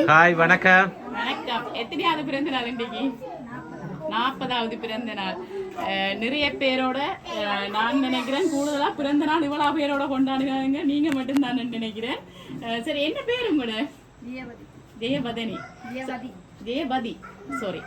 Hi வணக்கம். வணக்கம். எத்தனையாவது பிறந்த நாள் இன்றைக்கு? 40வது பிறந்த நாள். நிறைய பேரோட நான் நினைக்கிறேன் கூடுதலாக பிறந்த நாள் இவ்வளோ பேரோட கொண்டாடுறாங்க. நீங்கள் மட்டும்தான் நினைக்கிறேன். சரி, என்ன பேர் உங்களோட? ஜெயவதனி. ஜெயவதி, சாரி.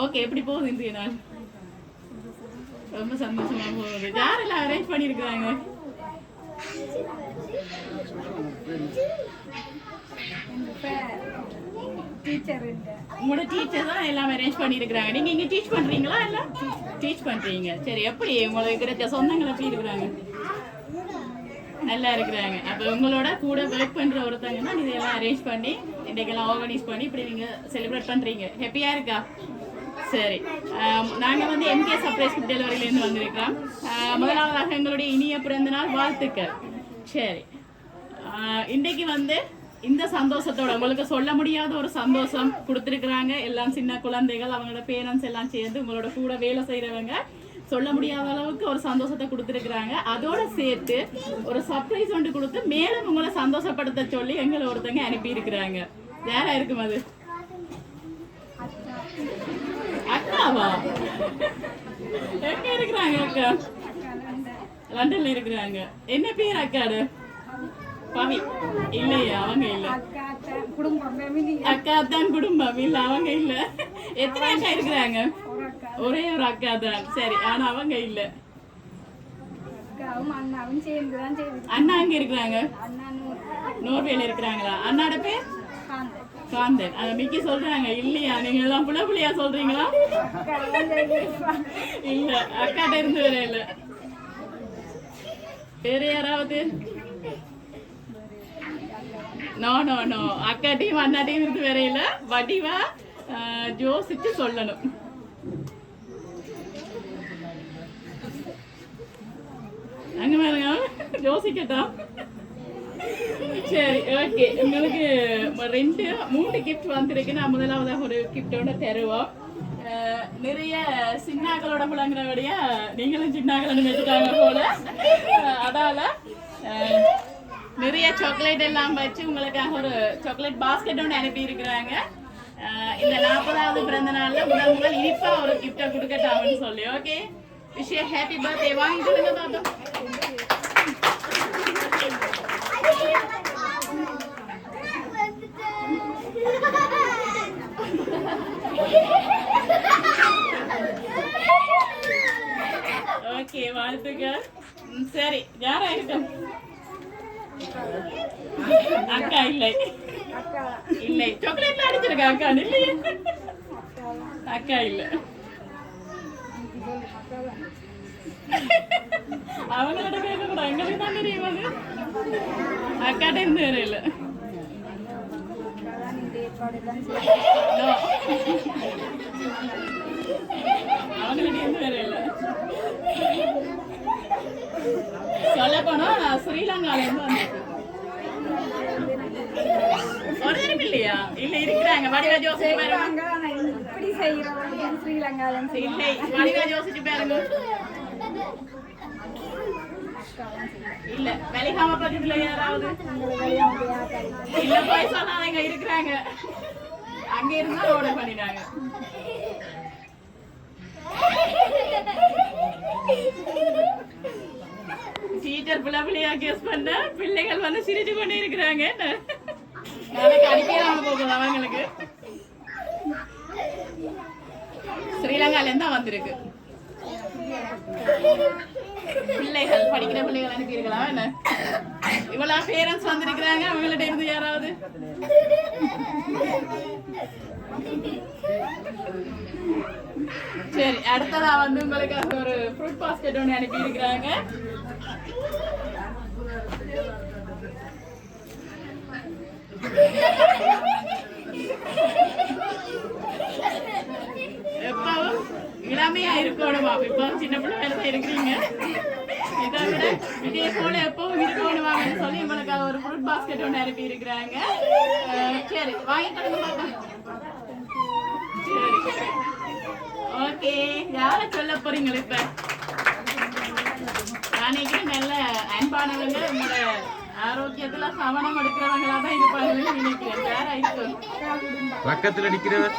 ஓகே, எப்படி போகுது இன்றைய நாள்? ரொம்ப சந்தோஷமா போகுது. யாரெல்லாம் அரேஞ்ச் பண்ணியிருக்கிறாங்க? உங்களோட டீச்சர் தான் எல்லாம் அரேஞ்ச் பண்ணியிருக்கிறாங்க. நீங்கள் இங்கே டீச் பண்ணுறீங்களா? இல்லை, டீச் பண்ணுறீங்க. சரி, எப்படி உங்களுக்கு கிடைச்ச சொந்தங்கள் எப்படி இருக்கிறாங்க? நல்லா இருக்கிறாங்க. அப்போ உங்களோட கூட ஒர்க் பண்ணுற ஒருத்தங்க தான் இதெல்லாம் அரேஞ்ச் பண்ணி இன்றைக்கெல்லாம் ஆர்கனைஸ் பண்ணி இப்படி நீங்கள் செலிப்ரேட் பண்ணுறீங்க. ஹாப்பியாக இருக்கா? சரி, நாங்கள் வந்து எம்கே சர்ப்ரைஸ் ஃபுட் டெலிவரியிலேருந்து வந்திருக்கிறோம். முதலாவதாக எங்களுடைய இனிய பிறந்த நாள் வாழ்த்துக்கள். சரி, இன்றைக்கு வந்து இந்த சந்தோஷத்தோட உங்களுக்கு சொல்ல முடியாத ஒரு சந்தோஷம் கொடுத்துருக்குறாங்க. எல்லாம் சின்ன குழந்தைகள், அவங்களோட பேரண்ட்ஸ் எல்லாம் சேர்ந்து உங்களோட கூட வேலை செய்கிறவங்க சொல்ல முடியாத அளவுக்கு ஒரு சந்தோஷத்தை கொடுத்துருக்குறாங்க. அதோட சேர்த்து ஒரு சர்ப்ரைஸ் ஒன்று கொடுத்து மேலும் உங்களை சந்தோஷப்படுத்த சொல்லி எங்களை ஒருத்தங்க அனுப்பியிருக்கிறாங்க. யாரா இருக்கும் அது? அக்காவா? எங்க இருக்கிறாங்க அக்கா? லண்டன்ல இருக்கிறாங்க. என்ன பேர் அக்காடு? பவி. இல்லையா, அவங்க இல்ல. அக்கா தான் குடும்பம். இல்ல, அவங்க இல்ல. எத்தனை அக்கா இருக்கிறாங்க? ஒரே ஒரு அக்கா தான். சரி, ஆனா அவங்க இல்ல. அண்ணா அங்க இருக்கிறாங்க. நோர்வேல இருக்கிறாங்களா? அண்ணாட பேர் காந்தன். மிக்கி சொல்றாங்க இல்லையா, நீங்க எல்லாம் புள்ளையா சொல்றீங்களா? இல்ல, அக்காட்ட இருந்து வேற இல்ல. வேற யாராவது? நோ நோ நோ, அக்காட்டையும் அண்ணாட்டையும் இருந்து வேற இல்ல. வடிவா யோசிச்சு சொல்லணும். அங்க பாருங்க, யோசிக்கட்டா? சரி, ஓகே. உங்களுக்கு 3 கிஃப்ட் வந்திருக்கு. நான் முதலாவதாக ஒரு கிஃப்டோட தருவோம். நிறைய சின்னாக்களோட புலங்குறபடியா நீங்களும் சின்னாக்கள் வச்சுட்டாங்க போல. அதால நிறைய சாக்லேட் எல்லாம் வச்சு உங்களுக்காக ஒரு சாக்லேட் பாஸ்கெட் ஒன்று அனுப்பி இருக்கிறாங்க. இந்த 40வது பிறந்த நாள்ல முதல் இனிப்பா ஒரு கிஃப்டை கொடுக்கட்டாங்கன்னு சொல்லி. Okay, wish you happy birthday. வாங்கி கொடுங்க பாப்பா. ஓகே, வாழ்த்துக்கள். சரி, யாரா இருக்கும்? அக்கா இல்லை. இல்லை, சாக்லேட்ல அடிச்சிருக்கா அக்கா? இல்லையே, அக்கா இல்ல. அவங்களோட கேட்க கூட எங்களுக்கு தான் தெரியும். அது அக்காட்ட இருந்து வேற இல்ல. அவங்கள்ட்ட இருந்து வேற இல்ல. சொல்ல போனா நான் ஸ்ரீலங்கால இருந்து வந்திருக்கேன். ஒரு நேரம் இல்லையா? இல்ல, இருக்கிறாங்க. வடிவா யோசிச்சு பாருங்க. இல்லை, வடிவா யோசிச்சு பாருங்க. இல்ல, வெளிகாம பக்கத்துல யாராவது? இல்ல, போய் சொன்னாங்க இருக்கிறாங்க. அங்க இருந்தா ஆர்டர் பண்ணிட்டாங்க. டீச்சர் பிள்ளையா கேஸ் பண்ண பிள்ளைகள் வந்து சிரிச்சு கொண்டே இருக்கிறாங்க. நாளைக்கு அடிக்கிறாங்க போகுது அவங்களுக்கு. ஸ்ரீலங்கால இருந்தா வந்திருக்கு. பிள்ளைகள், படிக்கிற பிள்ளைகள் அனுப்பியிருக்கலாம். என்ன இவ்வளவு பேரண்ட்ஸ் வந்திருக்கிறாங்க. அவங்கள்ட்ட இருந்து யாராவது? சரி, அடுத்ததா வந்து உங்களுக்காக ஒரு ஃப்ரூட் பாஸ்கெட் ஒன்று அனுப்பி இருக்கிறாங்க. எப்பவும் இளமையா இருக்கணுமா? இப்போ சின்ன பிள்ளை வேலை தான் இருக்கிறீங்க. இதை விட இதே போல எப்பவும் இருக்கணுமான்னு சொல்லி உங்களுக்காக ஒரு ஃப்ரூட் பாஸ்கெட் ஒன்று அனுப்பி இருக்கிறாங்க. சரி, வாங்கிட்டு பாப்பா. சரி, ஓகே. யார சொல்ல போறீங்களா இப்ப? நான் நல்ல அன்பானவங்க உங்களோட ஆரோக்கியத்துல கவனம் எடுக்கிறவங்களா தான் இருப்பாங்கன்னு நினைக்கிறேன். வேற இருக்கும் பக்கத்துல நிக்கிறவர்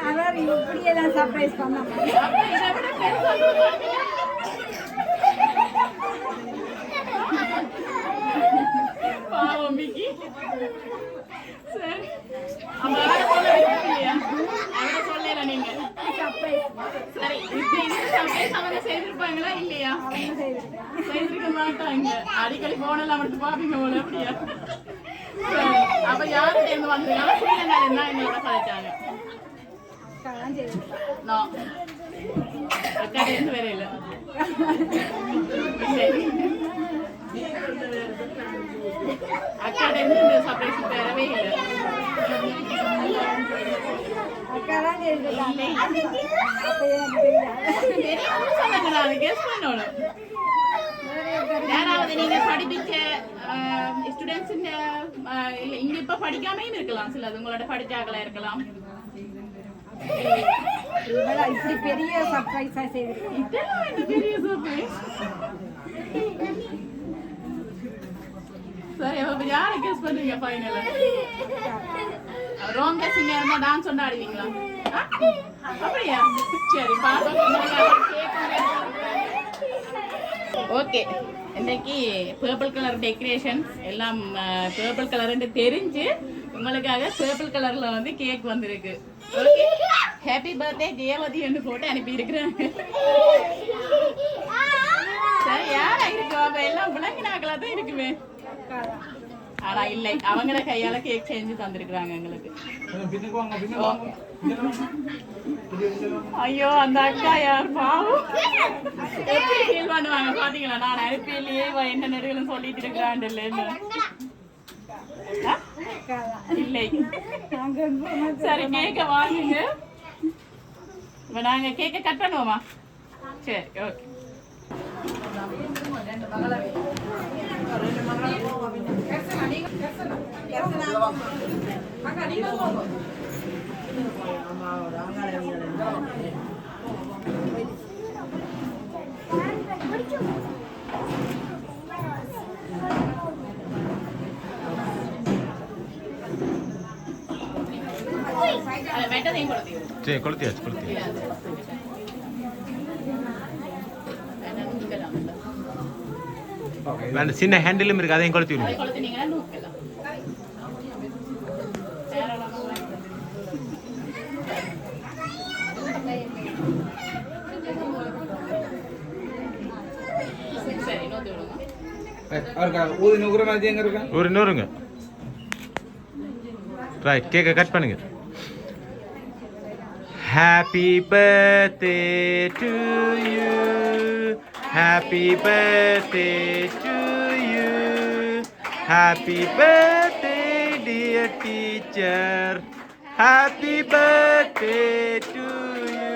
அவர் இப்படியெல்லாம் சர்ப்ரைஸ் பண்ணாங்க. பாவம் மிக்கி. சரி அவரை சொல்லல நீங்க. சரி இப்ப இந்த சர்ப்ரைஸ் அவங்க செய்திருப்பாங்களா இல்லையா? செய்திருக்க மாட்டாங்க. அடிக்கடி போனெல்லாம் எடுத்து பாப்பீங்க போல. அப்படியா? அப்ப யாரு சேர்ந்து வந்தாங்க? ஸ்ரீலங்கால இருந்தா எங்களோட கதைச்சாங்க. அக்கா இருந்து வேற இல்ல. அக்காட இருந்து இந்த சர்ப்ரைஸ் வரவே இல்லை. யாராவது நீங்க படிப்பிச்ச ஸ்டூடெண்ட்ஸ் இங்க இப்ப படிக்காமையும் இருக்கலாம். சிலது உங்களோட படிச்சாக்களா இருக்கலாம். இப்படி பெரிய சர்ப்ரைஸா செய்திருக்கேன். பெரிய சர்ப்ரைஸ். சரி அப்ப யாரை கெஸ் பண்றீங்க ஃபைனலா? ராங் கெஸ்ஸிங்கா இருந்தா டான்ஸ் ஒண்ணு ஆடுவீங்களா? அப்படியா? சரி ஓகே. இன்னைக்கு பர்பிள் கலர் டெக்கரேஷன்ஸ் எல்லாம் பர்பிள் கலர்னு தெரிஞ்சு உங்களுக்காக பர்பிள் கலர்ல வந்து கேக் வந்திருக்கு. ஓகே ஹாப்பி பர்த்டே ஜெயவதி என்று போட்டு அனுப்பி இருக்கிறாங்க. சரி யாரா இருக்கு? அப்ப எல்லாம் விளங்கினாக்களா தான் இருக்குமே. ஆனா இல்லை அவங்கள கையால கேக் செஞ்சு தந்திருக்கிறாங்க எங்களுக்கு. ஐயோ அந்த அக்கா யார் பாவம் எப்படி ஃபீல் பண்ணுவாங்க பாத்தீங்களா? நான் அனுப்பியிலேயே என்ன நெடுகளும் சொல்லிட்டு இருக்கிறான் இல்லை. சரி கேக்க வாங்குங்க. இப்ப நாங்க கேக்க கட் பண்ணுவோமா? சரி ஓகே. சரி கொளுத்தியாச்சு கொளுத்தியாச்சு. வேണ്ട சின்ன ஹேண்டிலும் இருக்கு அதையும் கொளுத்தி விடுங்க. ஒரு நூறுங்க. ரைட் கேக்க கட் பண்ணுங்க. Happy birthday to you. Happy birthday to you. Happy birthday dear teacher. Happy birthday to you.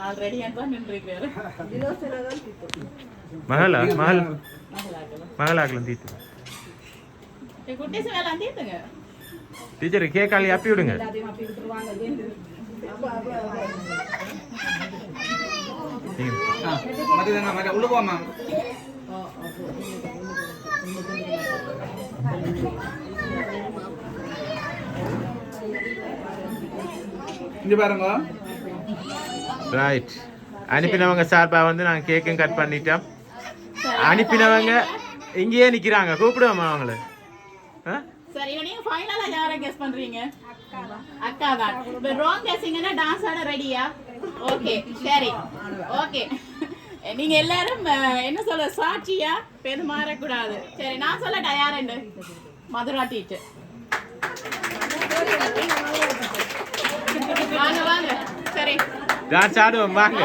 Already அதான் நின்றுக்கிறாரு. மகளாகலாம் தீத்து குட்டீஸ் எல்லாம் தீத்துங்க. டீச்சர் கேக்காளி அப்பி விடுங்க. உள்ள போமா இங்க பாருங்க. ரைட் அனுப்பினவங்க சார்பா வந்து நாங்கள் கேக்கும் கட் பண்ணிட்டோம். அனுப்பினவங்க இங்கேயே நிக்கிறாங்க. கூப்பிடுவோமா அவங்கள? சரி நீங்க ஃபைனலா யாரை கெஸ் பண்றீங்க? அக்கா தான். இப்போ ராங் கெஸ்ஸிங்னா டான்ஸ் ஆட ரெடியா? ஓகே சரி ஓகே. நீங்க எல்லாரும் என்ன சொல்ற சாட்சியா பேரு மாறக்கூடாது. சரி நான் சொல்லட்டா யாருன்னு? மதுரா டீச்சர். வாங்க வாங்க. சரி டான்ஸ் ஆடுவோம் வாங்க.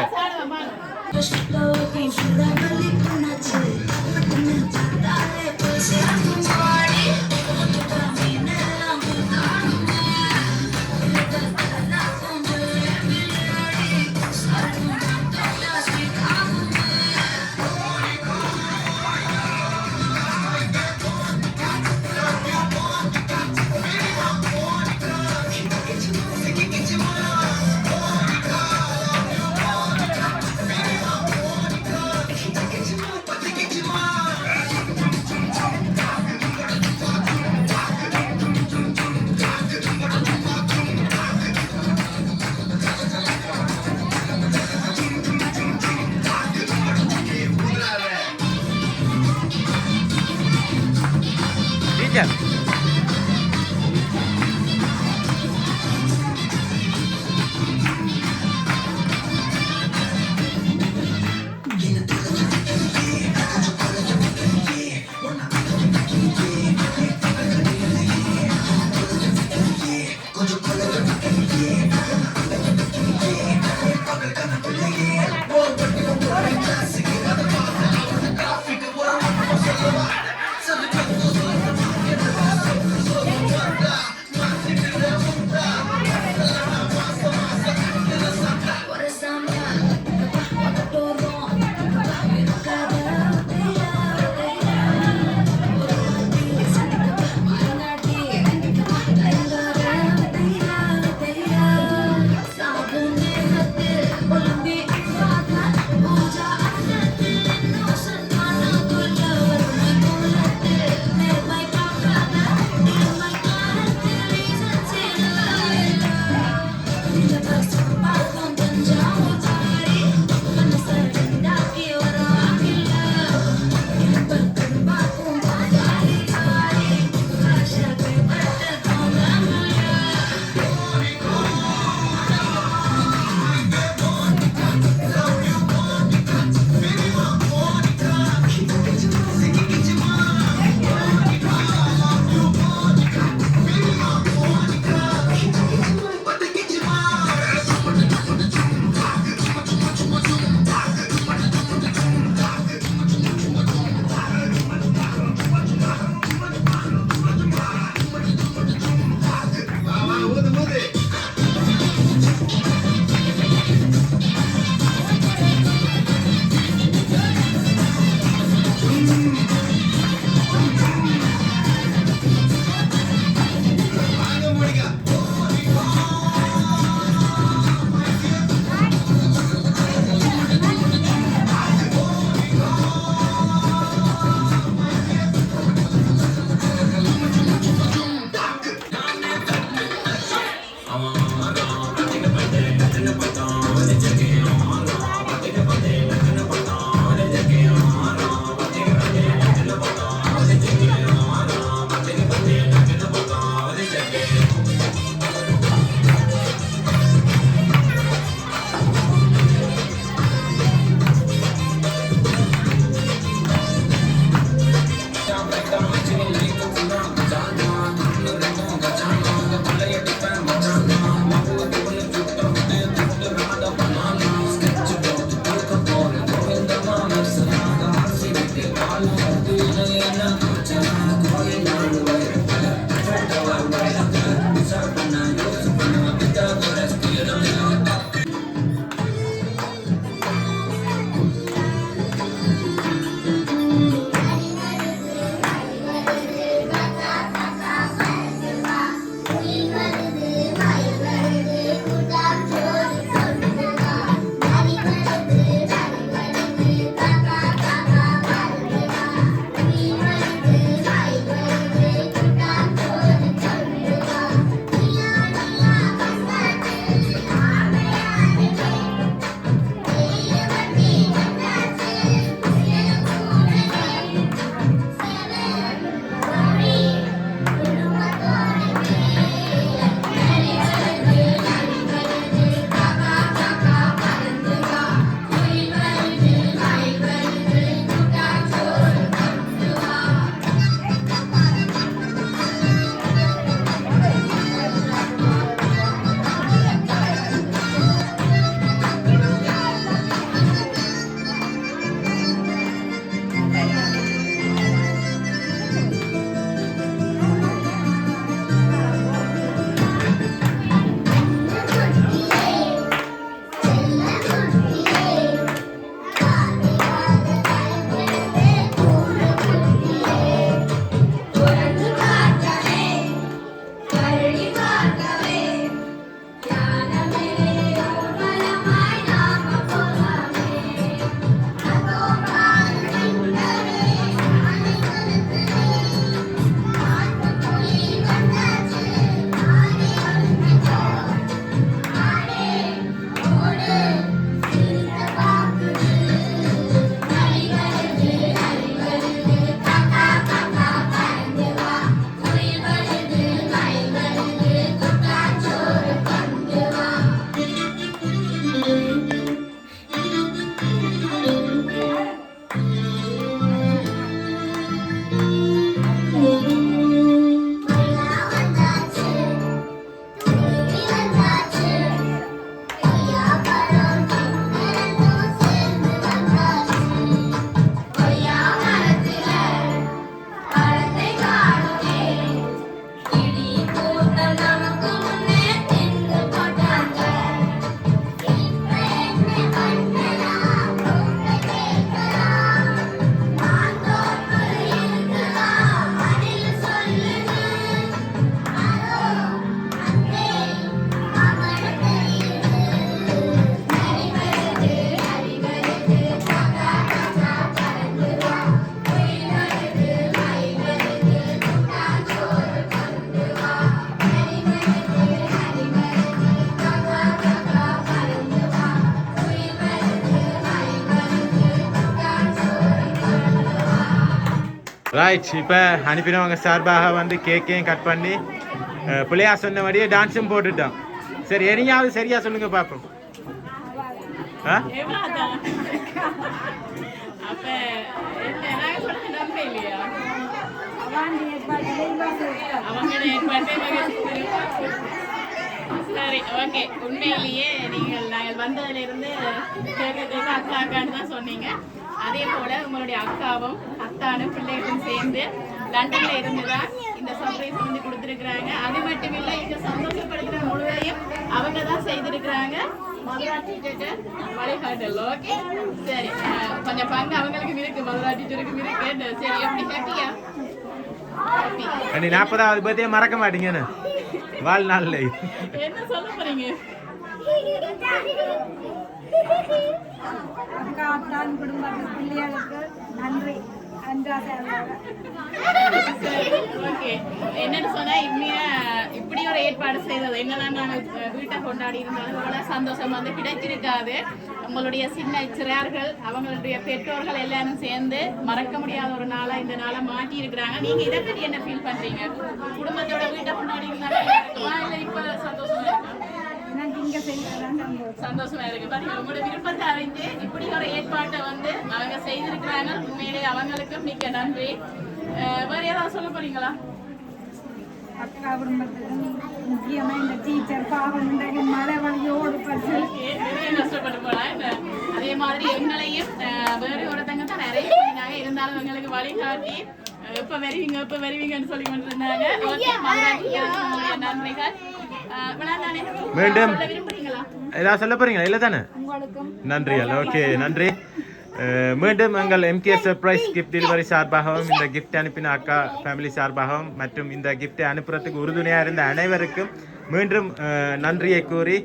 ரைட் இப்போ அனுப்பினவங்க சார்பாக வந்து கேக்கையும் கட் பண்ணி பிள்ளையா சொன்னபடியே டான்ஸும் போட்டுட்டோம். சரி எனியாவது சரியா சொல்லுங்க பார்ப்போம். ஆ எவ்வளவுதான்? அப்ப என்ன நாங்க சொல்றது நம்ப இல்லையா? அவாண்டி ஏற்பாடு அவங்க ஏற்பாட்டே சரி ஓகே. உண்மையிலேயே நாங்கள் வந்ததிலிருந்து கேட்க அக்கா அக்கான்னு தான் சொன்னீங்க. அதே போல உங்களுடைய அக்காவும் அத்தானும் பிள்ளைகளும் சேர்ந்து லண்டன்ல இருந்து தான் இந்த சர்ப்ரைஸ் வந்து கொடுத்துருக்குறாங்க. அது மட்டும் இல்லை, இங்க சந்தோஷப்படுத்துற முழுவதையும் அவங்க தான் செய்திருக்கிறாங்க. மதுரா டீச்சர் வழிகாட்டல். ஓகே சரி, கொஞ்சம் பங்கு அவங்களுக்கும் இருக்கு, மதுரா டீச்சருக்கும் இருக்கு. சரி எப்படி ஹாப்பியா? நீ 40வது பர்த்டே மறக்க மாட்டீங்கன்னு வாழ்நாள்ல என்ன சொல்ல போறீங்க? அக்கா அத்தான் குடும்பத்து பிள்ளைகளுக்கு நன்றி. ஓகே, என்னன்னு சொன்னா இப்படி ஒரு ஏற்பாடு செய்தது என்னதான் நாங்கள் வீட்டை கொண்டாடி இருந்தாலும் இவ்வளவு சந்தோஷம் வந்து கிடைச்சிருக்காது. உங்களுடைய சின்ன சிறார்கள் அவங்களுடைய பெற்றோர்கள் எல்லாரும் சேர்ந்து மறக்க முடியாத ஒரு நாளா இந்த நாளை மாற்றி இருக்கிறாங்க. நீங்க இதை பற்றி என்ன ஃபீல் பண்றீங்க? குடும்பத்தோட வீட்டை கொண்டாடி இருந்தாலும் இப்ப சந்தோஷமா இருக்கு? சந்தோஷமா இருக்கு. பாத்தீங்க, உங்களோட விருப்பத்தை அறிஞ்சு இப்படி ஒரு ஏற்பாட்டை வந்து அவங்க செய்திருக்கிறாங்க. உண்மையிலே அவங்களுக்கு மிக்க நன்றி. வேற ஏதாவது சொல்ல போறீங்களா? அக்கா குடும்பத்துக்கு முக்கியமா இந்த டீச்சர் பாவம் மழை வழியோடு பற்றி நிறைய கஷ்டப்பட்டு போலாம். அதே மாதிரி எங்களையும் வேற ஒருத்தங்க தான் நிறைய பண்ணினாங்க. இருந்தாலும் எங்களுக்கு வழிகாட்டி எப்ப வருவீங்கன்னு சொல்லி கொண்டு இருந்தாங்க. நன்றிகள். மீண்டும் ஏதாவது சொல்ல போறீங்களா? இல்லை தானே? நன்றிகள். ஓகே நன்றி. மீண்டும் எங்கள் எம்கேஎஸ் சர்ப்ரைஸ் கிஃப்ட் டெலிவரி சார்பாகவும் இந்த கிஃப்ட் அனுப்பின அக்கா ஃபேமிலி சார்பாகவும் மற்றும் இந்த கிஃப்டை அனுப்புறதுக்கு உறுதுணையாக இருந்த அனைவருக்கும் மீண்டும் நன்றியை கூறி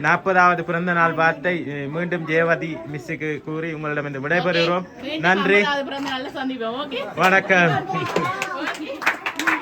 40வது பிறந்த நாள் வார்த்தை மீண்டும் ஜெயவதி மிஸ்ஸுக்கு கூறி உங்களிடம் இந்த விடைபெறுகிறோம். நன்றி, வணக்கம்.